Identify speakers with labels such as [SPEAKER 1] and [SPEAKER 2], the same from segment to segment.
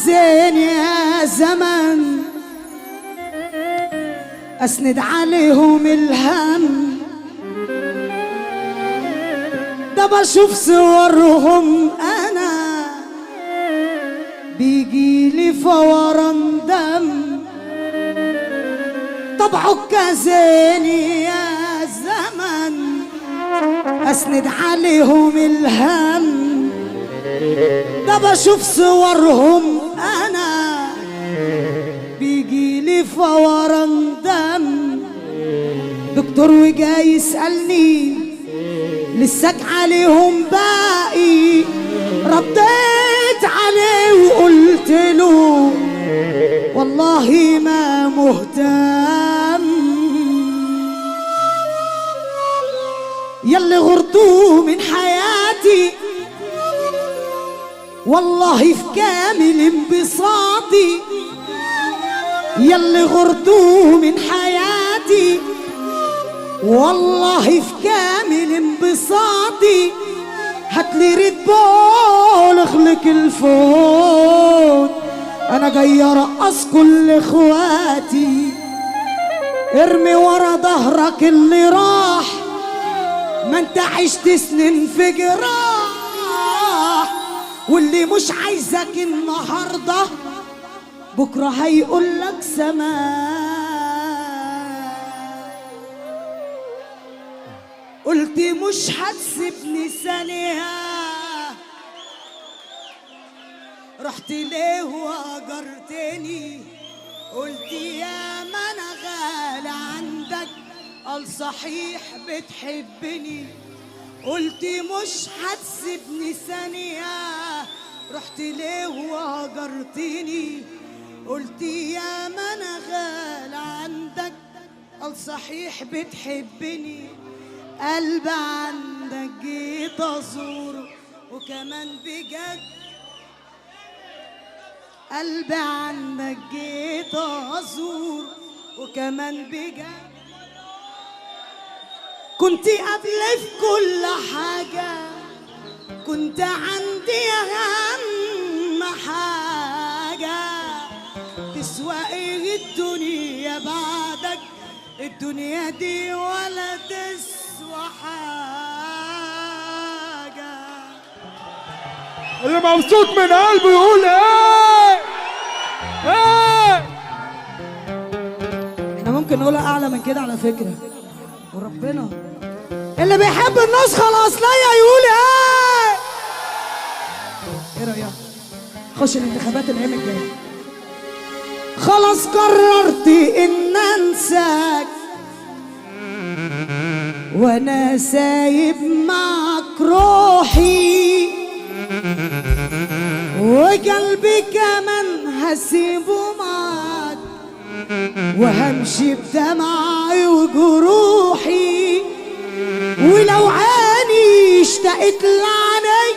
[SPEAKER 1] زين يا زمن أسند عليهم الهم، ده بشوف صورهم أنا بيجيلي فوران دم. طبعك زين يا زمن أسند عليهم الهم، ده بشوف صورهم أنا بيجيلي فوران دم. دكتور وجاي يسألني لساك عليهم باقي، رديت عليه وقلت له والله ما مهتم. يلي غرتوه من حياتي والله في كامل انبساطي، يلي غرتوه من حياتي والله في كامل انبساطي. هاتلي ريد بول اخلق الفوت، انا جاي ارقص كل اخواتي. ارمي ورا ظهرك اللي راح، ما انت عشت سنين في جراح، واللي مش عايزك النهارده بكره هيقولك سماح. قلت مش هتسيبني ثانية، رحت ليه وهجرتني. قلت يا ما انا غالي عندك، قال صحيح بتحبني. قلت مش هتسيبني ثانية، رحت ليه وهجرتني. قلت يا ما انا غالي عندك، قال صحيح بتحبني. قلب عندك جيت ازوره وكمان بجد، قلب عندك جيت ازوره وكمان بجد. كنت قبل في كل حاجة، كنت عندي أهم حاجة. تسوى ايه الدنيا بعدك؟ الدنيا دي ولا تسوى حاجة.
[SPEAKER 2] اللي مبسوط من قلبه يقول ايه؟ ايه؟
[SPEAKER 1] احنا ممكن نقولها اعلى من كده على فكرة، وربنا اللي بيحب النسخة الأصلية يقول ايه؟ ايه رأيك؟ خش الانتخابات الأيام الجاية. خلاص قررت إن أنساك وأنا سايب معك روحي، وقلبي كمان هسيبه معك، وهمشي بدمعي وجروحي. ولو عيني اشتقت لعيني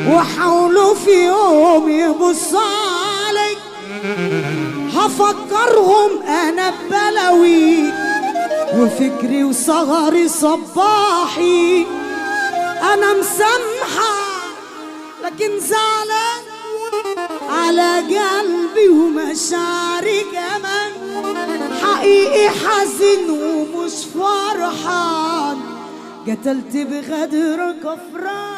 [SPEAKER 1] وحاولوا في يوم يبص علي، هفكرهم انا ببلاوي وفكري وصغري صباحي. انا مسامحة لكن زعلان على قلبي ومشاعري كمان، حقيقي حزين ومش فرحان، قتلت بغدرك افراحي.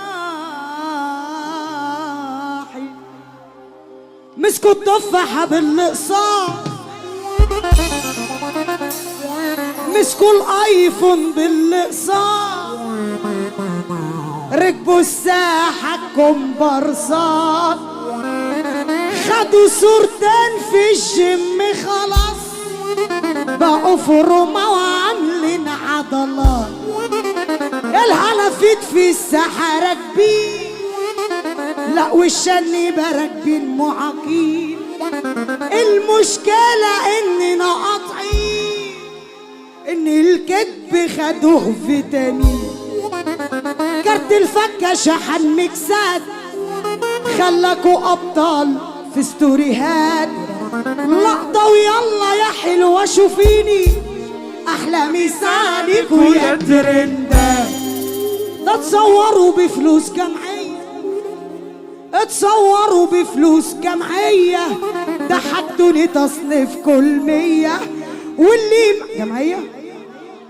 [SPEAKER 1] مسكوا التفاحة بالقصاص، مسكوا الايفون بالقصاص، ركبوا الساحة كومبارسات، خدوا صورتين في الجيم خلاص بقوا فرومة وعاملين عضلات. الهلافيت في الساحة راكبين، لا والشنيبة راكبين معاقين. المشكلة اننا قاطعين ان الكذب خدوه فيتامين. كارت الفكة شحن ميكسات خلاكوا ابطال في ستوريهات. لقطة ويلا يا حلوة شوفيني، احلى مثالك ويا ترندات. ده تصوروا بفلوس جمعية، اتصوروا بفلوس جمعية، ده حدوني تصنيف كل 100 واللي جمعية.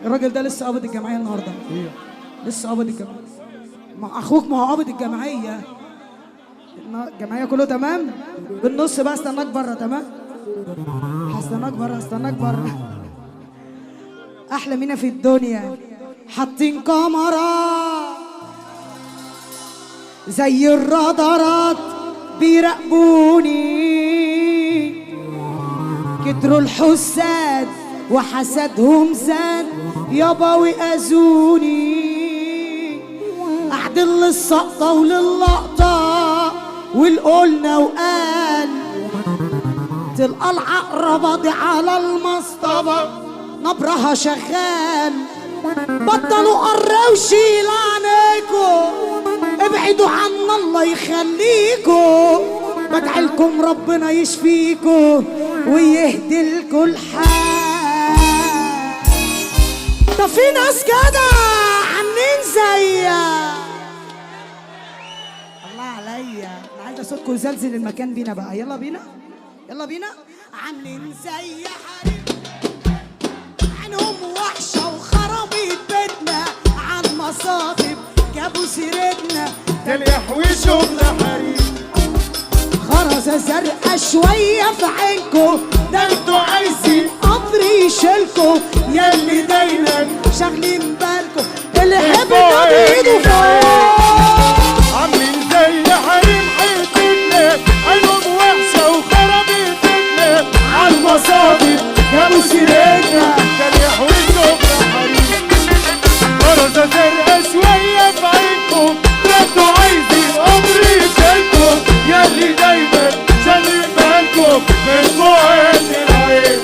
[SPEAKER 1] الراجل ده لسه قابض الجمعية النهارده، لسه قابض الجمعية مع اخوك، ما هو قابض الجمعية. الجمعية كله تمام، بالنص بقى استناك بره. تمام، هستناك بره، هستناك بره. احلى مينا في الدنيا حاطين كاميرا زي الرادارات بيراقبوني، كتروا الحساد وحسدهم زاد يابا وأذوني، أعدل للسقطة وللقطة والقلنا وقال تلقى العقربة دي على المصطبة نبرها شغال. بطلوا قروشي لعنيكوا، ابعدوا عنا الله يخليكوا، بدعيلكم ربنا يشفيكوا ويهدي لكوا الحال. ده في ناس كده عاملين زيا، الله عليا. انا عايزه صوتكم يزلزل المكان بينا بقى. يلا بينا، يلا بينا. عاملين زي حريم عينهم وحشه وخرابيط بيتنا، عن مصاطب جابوا سيرتنا،
[SPEAKER 2] ده اليحوشهم حريم
[SPEAKER 1] خرزة زرقاء شوية في عينكو، ده انتوا عايزين قطر يشيلكو ياللي دايما شاغلين بالكو، اللي يحب يضرب ايده فوق.
[SPEAKER 2] عاملين زي حريم حيطتنا، عينهم وحشة وخرابيط بيتنا،
[SPEAKER 1] عالمصابي جابوا سيرتنا،
[SPEAKER 2] ده اليحوشهم حريم خرزة زرقاء شوية في عينكم، ده انتوا عايزين قطر يشيلكم ياللي دايما شاغلين بالكم من فوق العين.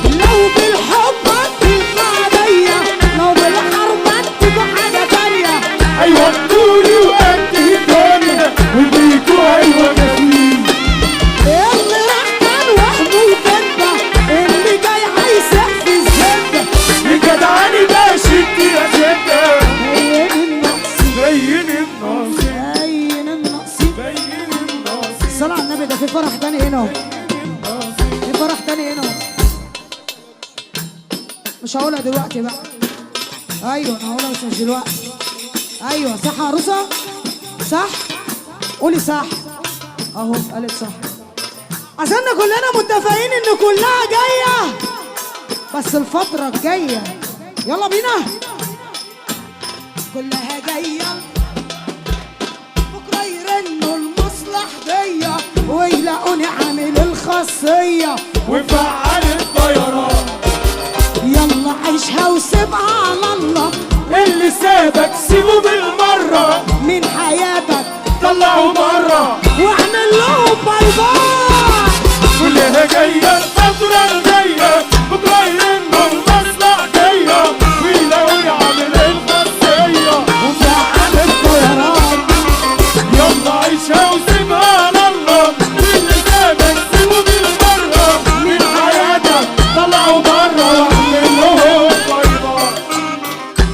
[SPEAKER 1] لو بالحب هتطلع عليا، لو بالحرب هتبقوا حاجة تانية.
[SPEAKER 2] ايوه انتولي وانت الدنيا وبيكوا ايوه جميل.
[SPEAKER 1] اللي راح كان وحده وكدبة، اللي جاي هيسح في الزبدة،
[SPEAKER 2] الجدعاني ده شد يا شدة،
[SPEAKER 1] بين النقص
[SPEAKER 2] بين الناصر
[SPEAKER 1] بين النقص.
[SPEAKER 2] بين الناصر
[SPEAKER 1] صلى على النبي. ده في فرح تاني هنا، في فرح تاني هنا، مش هقولها دلوقتي بقى. ايوه انا هقولها بس مش دلوقتي. ايوه صح يا عروسه، صح، قولي صح. اهو قالت صح. عشان كلنا متفقين ان كلها جايه، بس الفتره الجايه يلا بينا كلها جايه. بكره يرنوا المصلح بيا ويلاقوني عامل الخاصيه
[SPEAKER 2] وفعل الطيران.
[SPEAKER 1] يلا عيشها وسيبها على الله،
[SPEAKER 2] اللي سابك سيبه بالمرة،
[SPEAKER 1] من حياتك
[SPEAKER 2] طلعه مرة
[SPEAKER 1] واعمل لهم باي باي.
[SPEAKER 2] كلها جاية الفترة الجاية، بكرة يرنوا المصلح جاية ويلاقوني عامل الخاصية
[SPEAKER 1] وفعل الطيران.
[SPEAKER 2] يلا عيشها وسيبها على الله، اللي سابك سيبه بالمرة، من حياتك طلعوا برا واعمل لهم طيبات.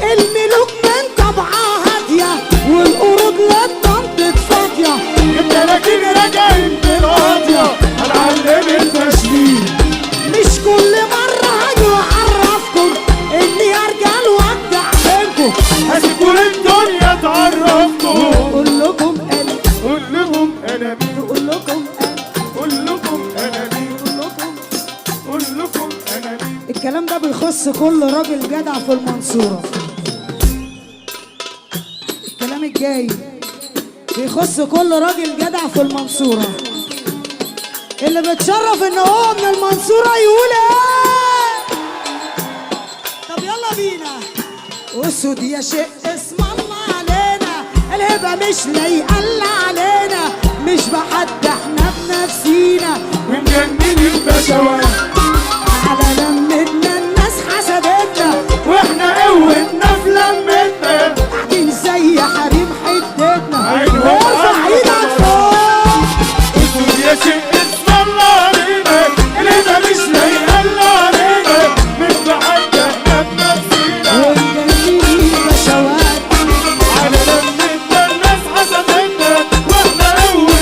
[SPEAKER 1] الملوك من طبعها هادية والقرود للطنطة فاضية،
[SPEAKER 2] التلاجين راجعين بالقاضية، هنعلم التشبيه.
[SPEAKER 1] مش كل مرة هاجي واعرفكم اني ارجل وابدع منكم،
[SPEAKER 2] هسيبوا الدنيا تعرفكم.
[SPEAKER 1] اقول لكم انا،
[SPEAKER 2] قول لهم انا مين،
[SPEAKER 1] اقول لكم انا،
[SPEAKER 2] قول لكم انا مين،
[SPEAKER 1] اقول لكم.
[SPEAKER 2] قول لكم انا مين.
[SPEAKER 1] الكلام ده بيخص كل راجل جدع في المنصورة. الكلام الجاي بيخص كل راجل جدع في المنصورة، اللي بتشرف ان هو من المنصورة يقول ايه. طب يلا بينا. اسود يا شيء اسم الله علينا، الهبة مش لايقة الا علينا، مش بحد احنا بنفسينا،
[SPEAKER 2] ومجننين البشوات
[SPEAKER 1] على لمتنا الناس حسدتنا،
[SPEAKER 2] واحنا قوتنا في لمتنا،
[SPEAKER 1] قاعدين زي حريم حدتنا.
[SPEAKER 2] عينهم
[SPEAKER 1] ارفع ايدك فوق.
[SPEAKER 2] اسود يا شيء اسم الله علينا، الهبة مش لايقة الا علينا، مش بحد احنا بنفسينا،
[SPEAKER 1] ومجننين بشوات،
[SPEAKER 2] على لمتنا الناس حسدتنا، واحنا قوتنا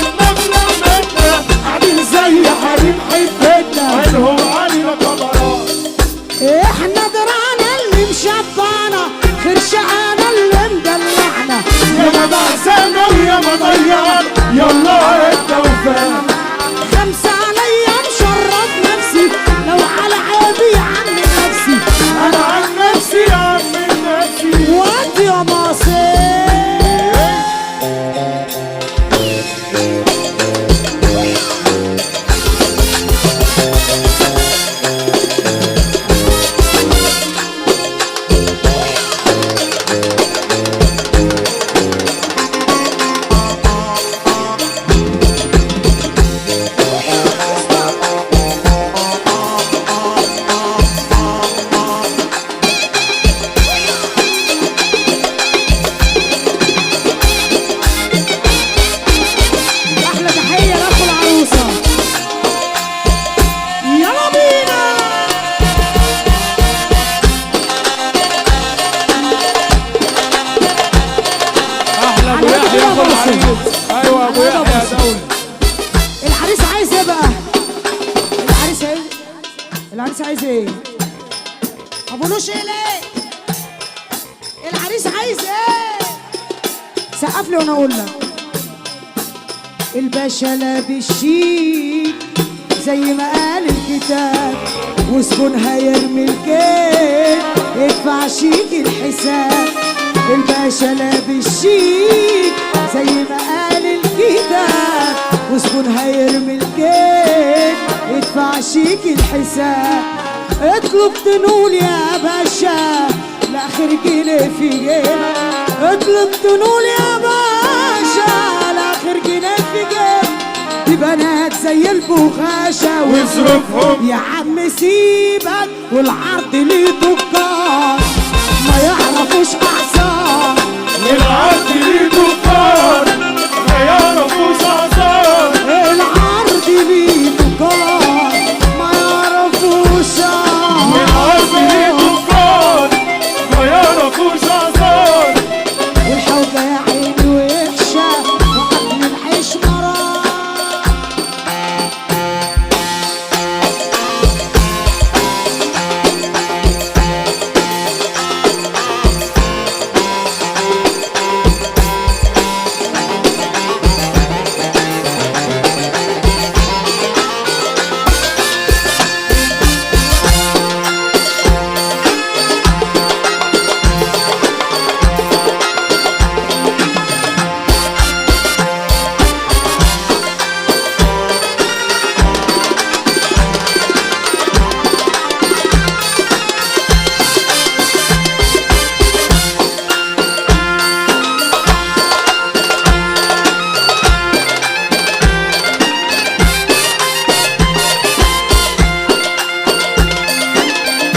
[SPEAKER 1] العريس عايز ايه؟ ما بقولوش ايه ليه؟ العريس عايز ايه؟ سقف لي وانا اقول لك. الباشا لابس شيك زي ما قال الكتاب، وزبون هيرمي الكيك يدفع شيك الحساب. الباشا لابس شيك زي ما قال الكتاب، وزبون هيرمي الكيك يدفع شيك الحساب. اطلب تنول يا باشا لاخر جنيه في جيبك، اطلب تنول يا باشا لاخر جنيه في جيبك. دي بنات زي البخاشة
[SPEAKER 2] واصرفهم
[SPEAKER 1] يا عم سيبك، والعرض ليه دكان ما يعرفوش اعصار.
[SPEAKER 2] العرض ليه دكان ما يعرفوش اعصار.
[SPEAKER 1] العرض ليه دكان ما يعرفوش
[SPEAKER 2] العرض ليه دكان ما يعرفوش اعصار.
[SPEAKER 1] والحوجة يا عيني وحشة وأكل العيش مرار.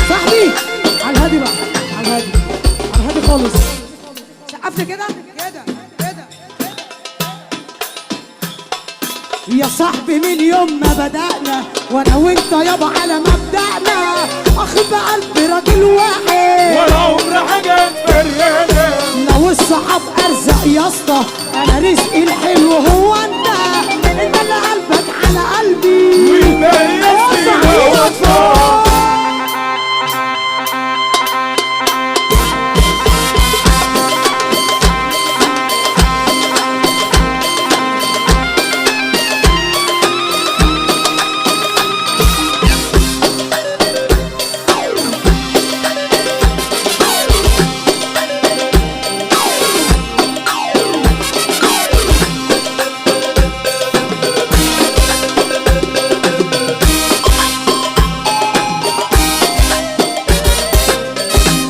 [SPEAKER 1] صاحبي على الهادي بقى، على الهادي، على الهادي خالص. سقف لي كده كده كده. يا صاحبي من يوم ما بدأنا وانا وانت يابا على مبدأنا، اخ بقلب راجل واحد
[SPEAKER 2] ولا عمر حاجه تفرقنا.
[SPEAKER 1] لو الصحاب ارزق يا اسطى انا رزقي الحلو هو انت، انت اللي قلبك على قلبي
[SPEAKER 2] والباقي يسري ووصفار.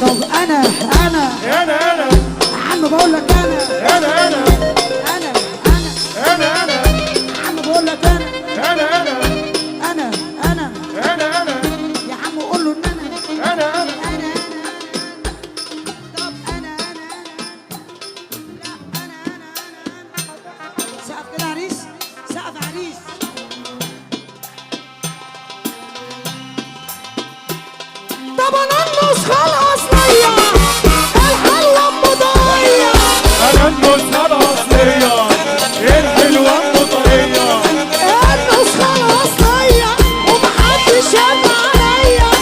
[SPEAKER 1] طب انا
[SPEAKER 2] انا
[SPEAKER 1] يا عم بقول لك انا
[SPEAKER 2] انا
[SPEAKER 1] انا يا عم بقول لك انا يا عم قول له ان انا طب انا سقف كده عريس، سقف عريس. طب انا النسخة الأصلية الحلوة أم ضية،
[SPEAKER 2] انا النسخه الاصليه الحلوه القطريه.
[SPEAKER 1] النسخة الأصلية ومحدش يبقى عليا.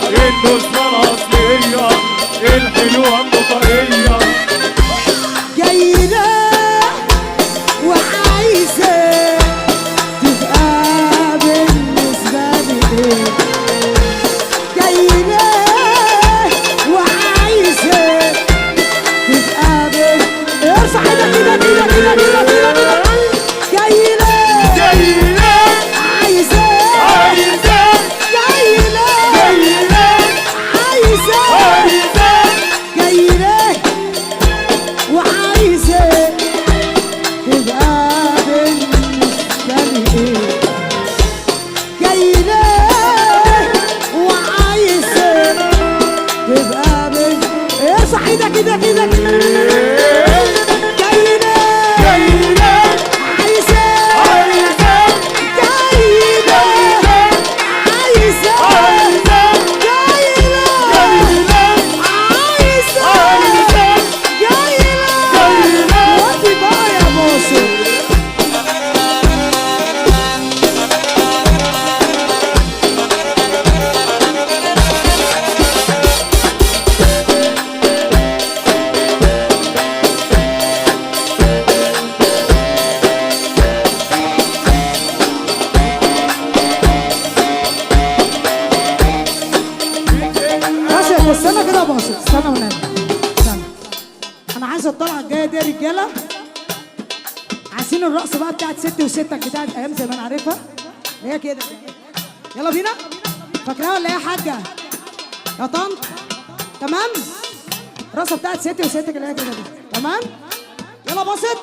[SPEAKER 2] النسخه الاصليه الحلوه القطريه.
[SPEAKER 1] جاي لك وعايزة تبقى بالنسبة لي ايه، جاي لك وعايزة تبقى ارفع ايدك كده كده كده كده كده كده. جاي لك عايزة جاي لك عايزة جاي استنى ونام. استنى، انا عايزه الطلعه الجايه دي يا رجاله. عايزين الرقص بقى بتاعت ستي وستك بتاعت ايام زمان، عارفها؟ هي كده. يلا بينا. فاكراها ولا ايه يا حاجه؟ يا طنط تمام؟ الرقصه بتاعت ستي وستك اللي هي كده دي، تمام؟ يلا باصت،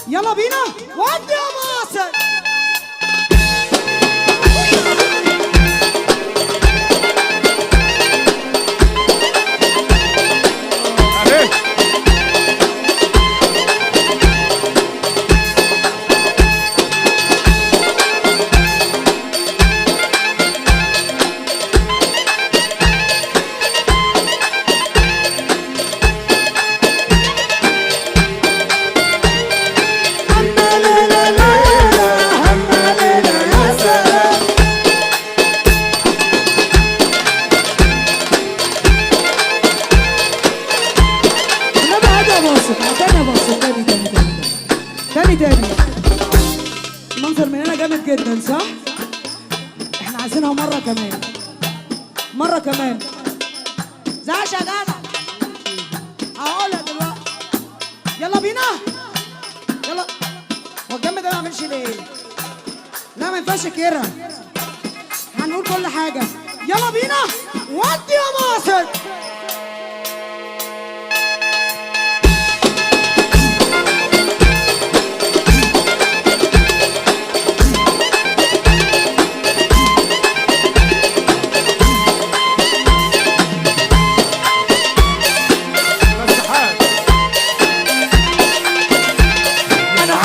[SPEAKER 1] يلا بينا. ودي يا باصت. تاني المنظر من هنا جامد جدا صح؟ احنا عايزينها مرة كمان، مرة كمان. زعش يا جدع، هقولها دلوقتي. يلا بينا، يلا. هو الجنب ده ما عملش ليه؟ لا ما ينفعش كده، هنقول كل حاجة. يلا بينا. ودي يا مصر.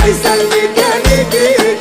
[SPEAKER 2] عايز الميكانيكي